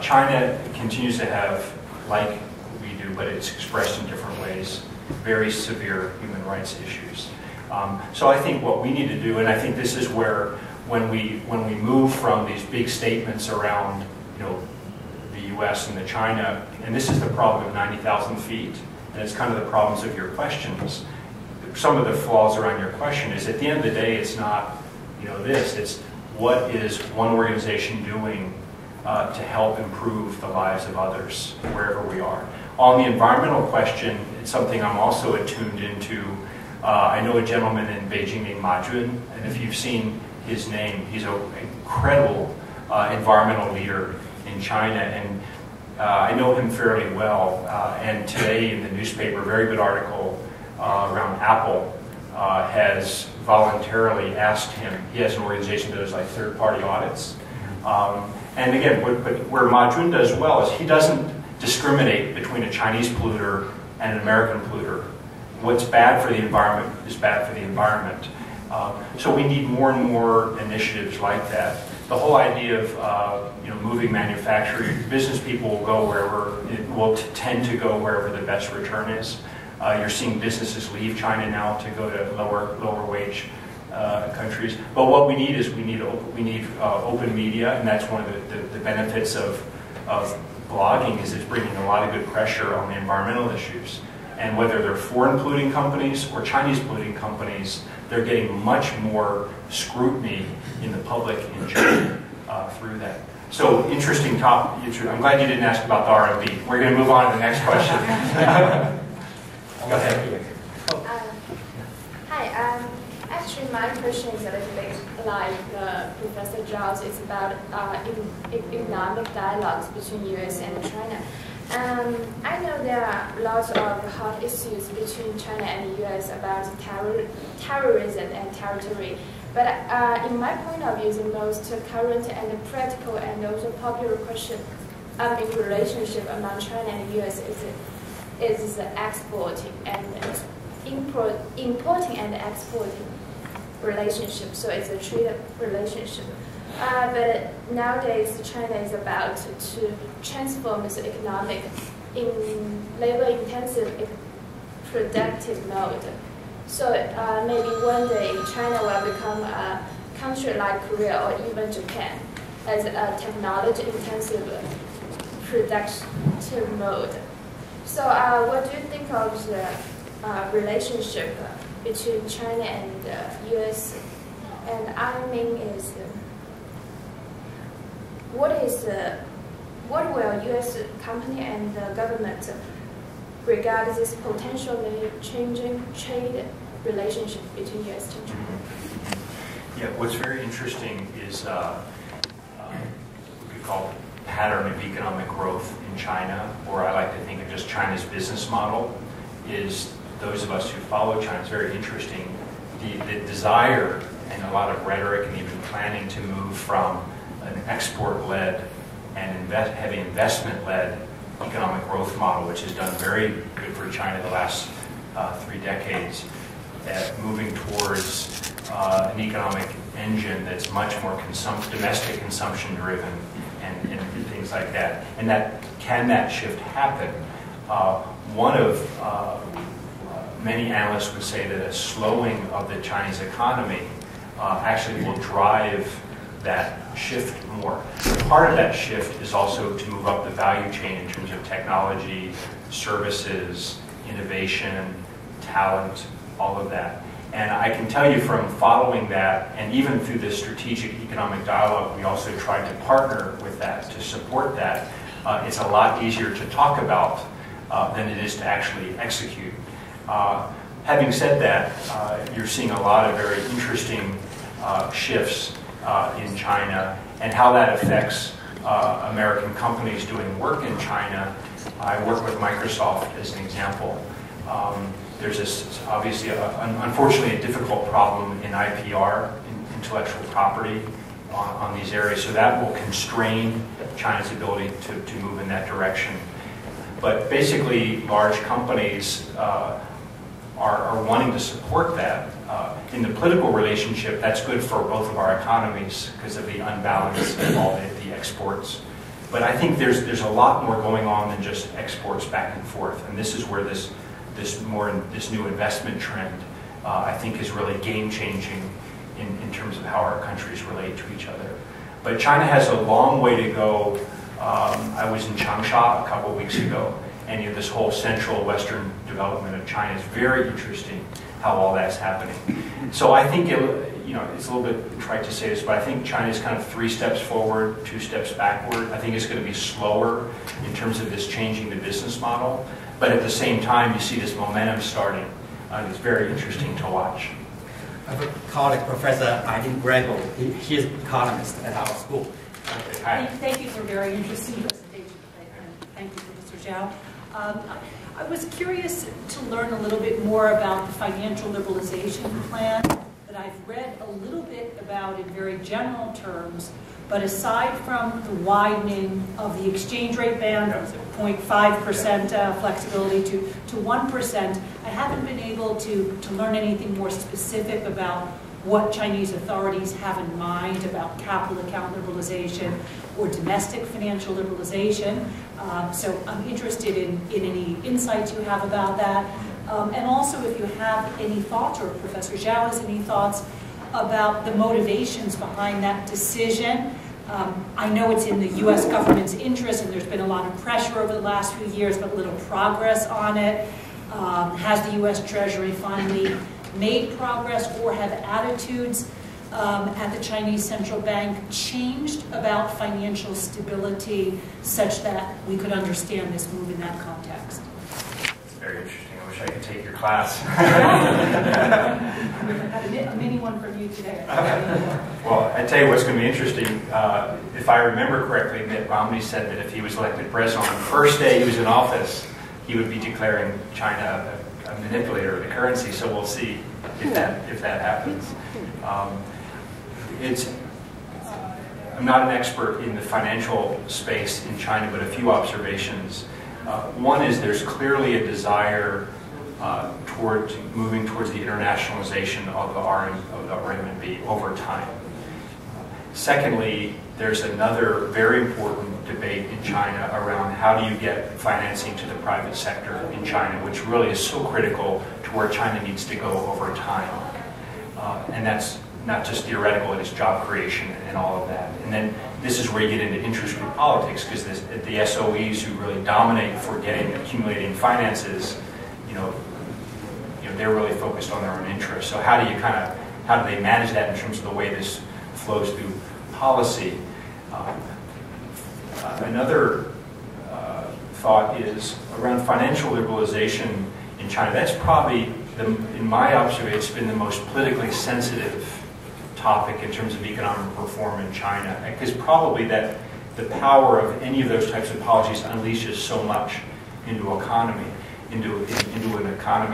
China continues to have, like we do, but it's expressed in different ways, very severe human rights issues. So I think what we need to do, and I think this is where, when we move from these big statements around, the U.S. and the China, and this is the problem of 90,000 feet, and it's kind of the problems of your questions. Some of the flaws around your question is, at the end of the day, it's not, this. It's what is one organization doing to help improve the lives of others wherever we are. On the environmental question, it's something I'm also attuned into. I know a gentleman in Beijing named Ma Jun, and if you've seen his name, he's an incredible environmental leader in China, and I know him fairly well. And today in the newspaper, a very good article around Apple has voluntarily asked him. He has an organization that does like third-party audits. And again, where Ma Jun does well is he doesn't discriminate between a Chinese polluter and an American polluter. What's bad for the environment is bad for the environment. So we need more and more initiatives like that. The whole idea of moving manufacturing, business people will go wherever, will tend to go wherever the best return is. You're seeing businesses leave China now to go to lower wage countries. But what we need is we need open media, and that's one of the benefits of blogging is it's bringing a lot of good pressure on the environmental issues. And whether they're foreign polluting companies or Chinese polluting companies, they're getting much more scrutiny in the public in China through that. So interesting topic. I'm glad you didn't ask about the RMB. We're going to move on to the next question. Go ahead. Hi. Actually, my question is a little bit like Professor Zhao's. It's about economic dialogues between U.S. and China. I know there are lots of hot issues between China and the U.S. about terrorism and territory. But in my point of view, the most current and practical and also popular question in the relationship among China and the U.S. is exporting and importing and exporting relationship. So it's a trade relationship. But nowadays, China is about to transform its economic in labor-intensive productive mode. So maybe one day China will become a country like Korea or even Japan as a technology-intensive productive mode. So what do you think of the relationship between China and the U.S.? And I mean is, what will U.S. company and the government regard this potentially changing trade relationship between U.S. and China? Yeah, what's very interesting is what we call pattern of economic growth in China, or I like to think of just China's business model, is those of us who follow China, it's very interesting. The desire and a lot of rhetoric and even planning to move from an export-led and heavy investment-led economic growth model, which has done very good for China the last 3 decades, at moving towards an economic engine that's much more domestic consumption driven and things like that. And can that shift happen? One of many analysts would say that a slowing of the Chinese economy actually will drive that shift more. Part of that shift is also to move up the value chain in terms of technology, services, innovation, talent, all of that. And I can tell you from following that, and even through the strategic economic dialogue, we also tried to partner with that, to support that. It's a lot easier to talk about than it is to actually execute. Having said that, you're seeing a lot of very interesting shifts in China, and how that affects American companies doing work in China. I work with Microsoft as an example. There's obviously, unfortunately, a difficult problem in IPR, intellectual property, on these areas. So that will constrain China's ability to move in that direction. But basically, large companies are wanting to support that. In the political relationship, that's good for both of our economies because of the unbalance of all the exports. But I think there's a lot more going on than just exports back and forth, and this is where this new investment trend, I think, is really game-changing in terms of how our countries relate to each other. But China has a long way to go. I was in Changsha a couple of weeks ago, and this whole central western development of China is very interesting, how all that's happening. So I think it's a little bit trite to say this, but I think China is kind of 3 steps forward, 2 steps backward. I think it's going to be slower in terms of this changing the business model, but at the same time, you see this momentum starting. It's very interesting to watch. I have a colleague, Professor Eileen Grego. He's an economist at our school. Hi. Thank you for a very interesting presentation. Thank you, Professor Zhao. I was curious to learn a little bit more about the financial liberalization plan that I've read a little bit about in very general terms, but aside from the widening of the exchange rate band, 0.5% flexibility to 1%, I haven't been able to learn anything more specific about what Chinese authorities have in mind about capital account liberalization or domestic financial liberalization. So I'm interested in any insights you have about that. And also if you have any thoughts, or Professor Zhao has any thoughts, about the motivations behind that decision. I know it's in the U.S. government's interest, and there's been a lot of pressure over the last few years, but little progress on it. Has the U.S. Treasury finally made progress, or have attitudes at the Chinese central bank changed about financial stability such that we could understand this move in that context? It's very interesting. I wish I could take your class. I had a mini one from you today. Well, I tell you what's going to be interesting. If I remember correctly, Mitt Romney said that if he was elected president on the first day he was in office, he would be declaring China a manipulator of the currency. So we'll see if that happens. I'm not an expert in the financial space in China, but a few observations. One is there's clearly a desire towards moving towards the internationalization of the RMB over time. Secondly, there's another very important debate in China around how do you get financing to the private sector in China, which really is so critical to where China needs to go over time. And that's not just theoretical, it is job creation and all of that. And then this is where you get into interest group politics, because the SOEs who really dominate for accumulating finances, they're really focused on their own interests. So how do they manage that in terms of the way this flows through policy? Another thought is around financial liberalization in China. That's probably, in my observation, it's been the most politically sensitive topic in terms of economic reform in China, because probably that the power of any of those types of policies unleashes so much into an economy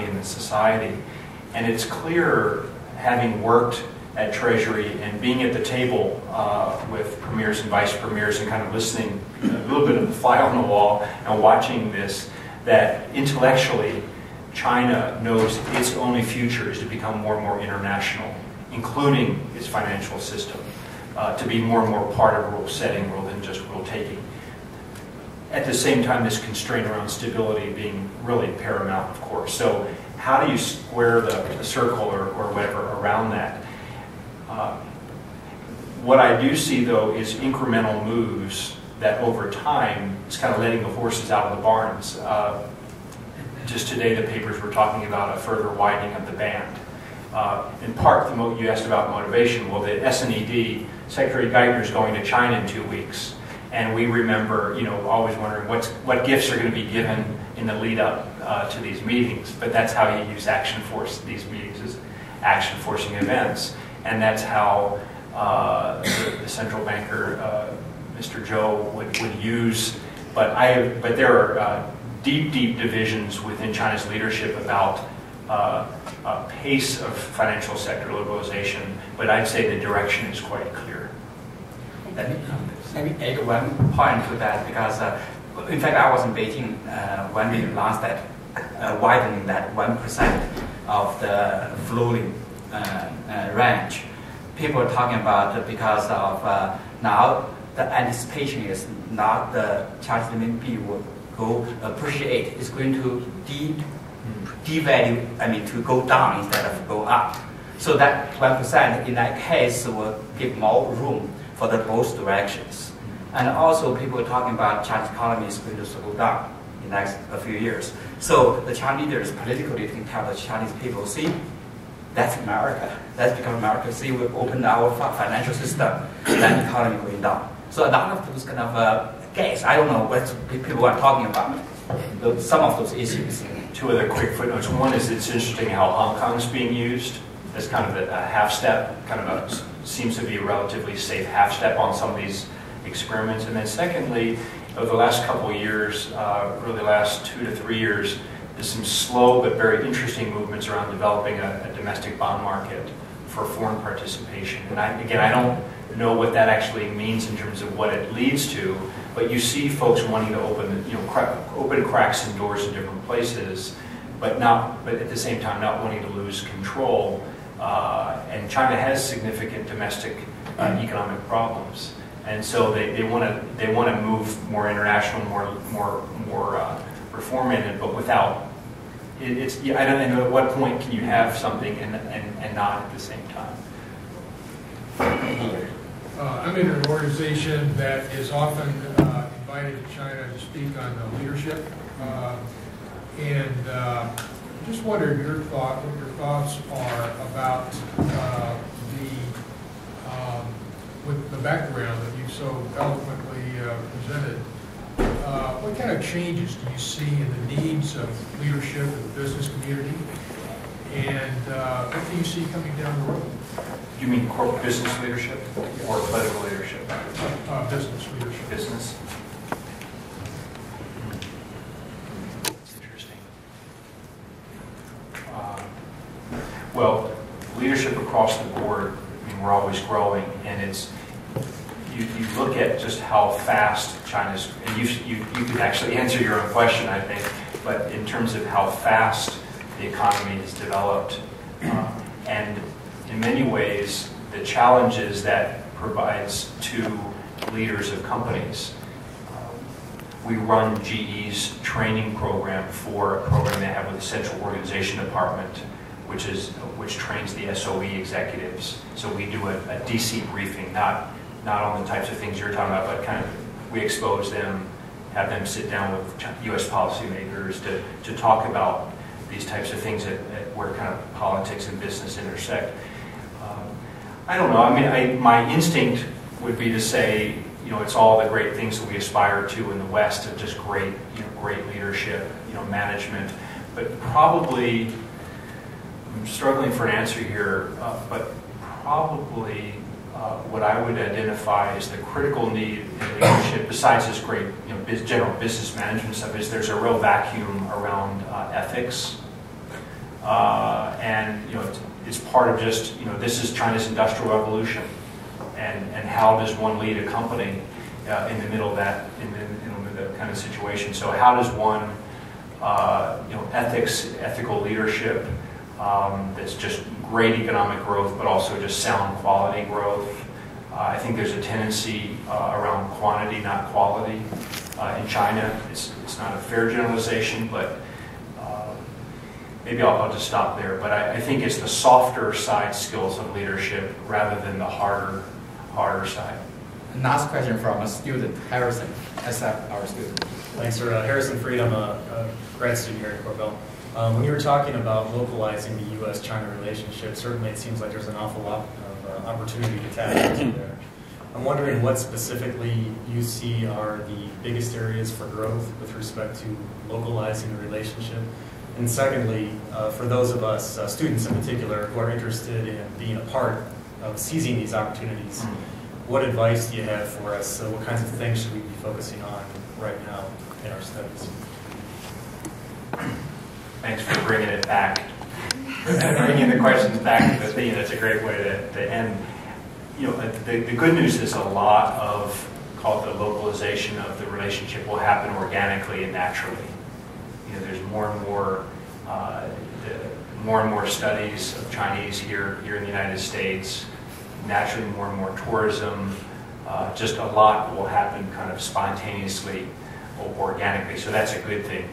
and a society. And it's clear, having worked at Treasury and being at the table with premiers and vice premiers and kind of listening, a little bit of the fly on the wall and watching this, that intellectually China knows its only future is to become more and more international, including its financial system, to be more and more part of rule setting rather than just rule taking. At the same time, this constraint around stability being really paramount, of course. So how do you square the circle or whatever around that? What I do see, though, is incremental moves that over time is kind of letting the horses out of the barns. Just today, the papers were talking about a further widening of the band. In part, you asked about motivation. Well, the SNED, Secretary Geithner is going to China in 2 weeks. And we remember, always wondering what gifts are going to be given in the lead up to these meetings. But that's how you use action force these meetings, as action forcing events. And that's how the central banker, Mr. Zhou, would use. But there are deep divisions within China's leadership about pace of financial sector liberalization. But I'd say the direction is quite clear. let me add one point to that, because in fact I was in Beijing when we launched that, widening that 1% of the floating range. People are talking about because of now the anticipation is not the Chinese renminbi will go appreciate. It's going to devalue, to go down instead of go up. So that 1% in that case will give more room for the both directions. And also people are talking about Chinese economy is going to slow down in the next few years. So the Chinese leaders politically can tell the Chinese people, see, that's America. That's because America, see, we opened our financial system, then the economy going down. So a lot of those kind of guess, I don't know what people are talking about, some of those issues. Two other quick footnotes. One is it's interesting how Hong Kong is being used as kind of a half step, seems to be a relatively safe half step on some of these experiments. And then secondly, over the last couple of years, really last 2 to 3 years, there's some slow but very interesting movements around developing a domestic bond market for foreign participation. And I don't know what that actually means in terms of what it leads to, but you see folks wanting to open cracks and doors in different places, but at the same time not wanting to lose control. And China has significant domestic economic problems, and so they want to move more international, more reform in it, but without. I don't know at what point can you have something and not at the same time. I'm in an organization that is often invited to China to speak on leadership, and just wondered what your thoughts are about with the background that you so eloquently presented. What kind of changes do you see in the needs of leadership in the business community, and what do you see coming down the road? You mean corporate business leadership or political leadership? Business leadership. Business. That's interesting. Well, leadership across the board, we're always growing, and it's you look at just how fast China's, and you could actually answer your own question, I think, but in terms of how fast the economy has developed, and in many ways, the challenges that provides to leaders of companies. We run GE's training program for a program they have with the Central Organization Department, which trains the SOE executives. So we do a DC briefing, not on the types of things you're talking about, but kind of we expose them, have them sit down with U.S. policymakers to talk about these types of things where kind of politics and business intersect. I don't know. My instinct would be to say, it's all the great things that we aspire to in the West, of just great leadership, management. But probably, I'm struggling for an answer here. But probably, what I would identify as the critical need in leadership, besides this great, general business management stuff, is there's a real vacuum around ethics, and it's part of just, this is China's industrial revolution, and how does one lead a company in the middle of that, in the kind of situation. So how does one, ethical leadership that's just great economic growth, but also just sound quality growth. I think there's a tendency around quantity, not quality. In China, it's not a fair generalization, but maybe I'll just stop there. But I think it's the softer side skills of leadership rather than the harder side. Last question from a student, Harrison, SF, our student. Thanks, sir. Harrison Freed, I'm a grad student here at Cornell. When you were talking about localizing the U.S. China relationship, certainly it seems like there's an awful lot of opportunity to tap into there. I'm wondering what specifically you see are the biggest areas for growth with respect to localizing the relationship. And secondly, for those of us, students in particular, who are interested in being a part of seizing these opportunities, what advice do you have for us? What kinds of things should we be focusing on right now in our studies? Thanks for bringing it back. Bringing the questions back to the theme. That's a great way to end. the good news is a lot of, call it the localization of the relationship, will happen organically and naturally. There's more and more studies of Chinese here in the United States. Naturally, more and more tourism. Just a lot will happen kind of spontaneously, organically. So that's a good thing.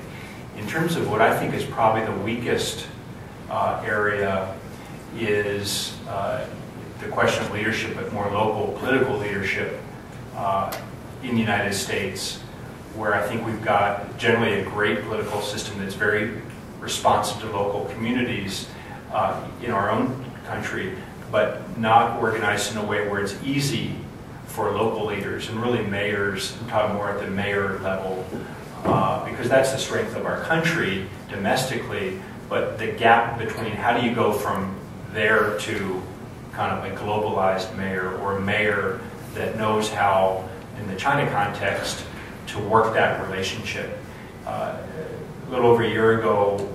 In terms of what I think is probably the weakest area is the question of leadership, but more local political leadership in the United States, where I think we've got generally a great political system that's very responsive to local communities in our own country, but not organized in a way where it's easy for local leaders and really mayors, I'm talking more at the mayor level, because that's the strength of our country domestically, but the gap between how do you go from there to kind of a globalized mayor, or a mayor that knows how, in the China context, to work that relationship. A little over a year ago,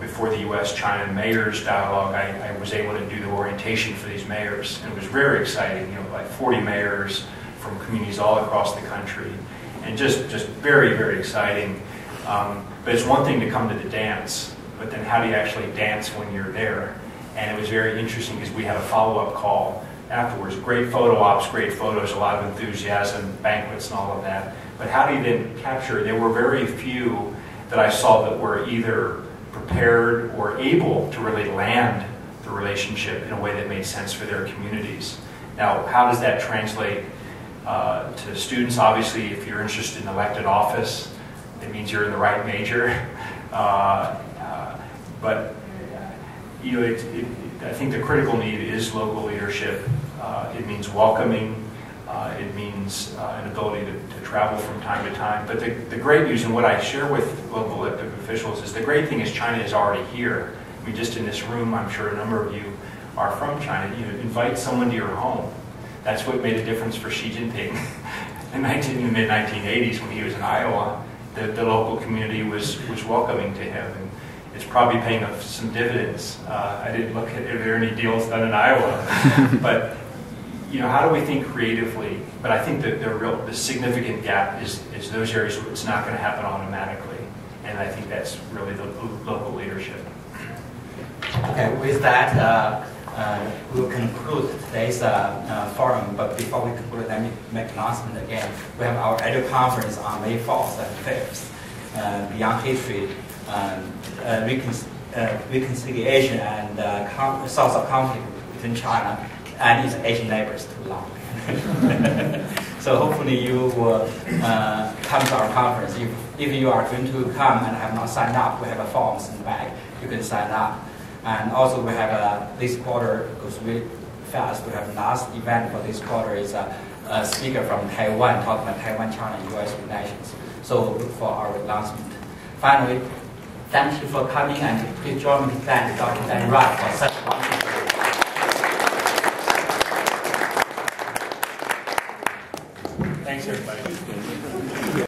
before the U.S. China mayors dialogue, I was able to do the orientation for these mayors, and it was very exciting. Like 40 mayors from communities all across the country, and just very, very exciting. But it's one thing to come to the dance, but then how do you actually dance when you're there? And it was very interesting because we had a follow-up call afterwards. Great photo ops, great photos, a lot of enthusiasm, banquets and all of that. But how do you then capture? There were very few that I saw that were either prepared or able to really land the relationship in a way that made sense for their communities. Now, how does that translate to students? Obviously, if you're interested in elected office, it means you're in the right major. But I think the critical need is local leadership. It means welcoming. It means an ability to travel from time to time. But the great news, and what I share with local elected officials, is the great thing is China is already here. I mean, just in this room, I'm sure a number of you are from China. Invite someone to your home. That's what made a difference for Xi Jinping in the mid-1980s when he was in Iowa. The local community was welcoming to him. And it's probably paying us some dividends. I didn't look at if there are any deals done in Iowa. But how do we think creatively? But I think that the significant gap is those areas where it's not going to happen automatically. And I think that's really the local leadership. Okay, with that, we'll conclude today's forum. But before we conclude, let me make an announcement again. We have our Edu conference on May 4th and 5th, Beyond History, reconciliation and source of conflict between China and its Asian neighbors too long. So hopefully you will come to our conference. If you are going to come and have not signed up, we have a forms in the back. You can sign up. And also we have this quarter goes really fast. We have last event for this quarter is a speaker from Taiwan talking about Taiwan, China, U.S. relations. So look for our announcement. Finally, thank you for coming, and please join me to thank Dr. Ben Wright for such a wonderful. Thanks, everybody.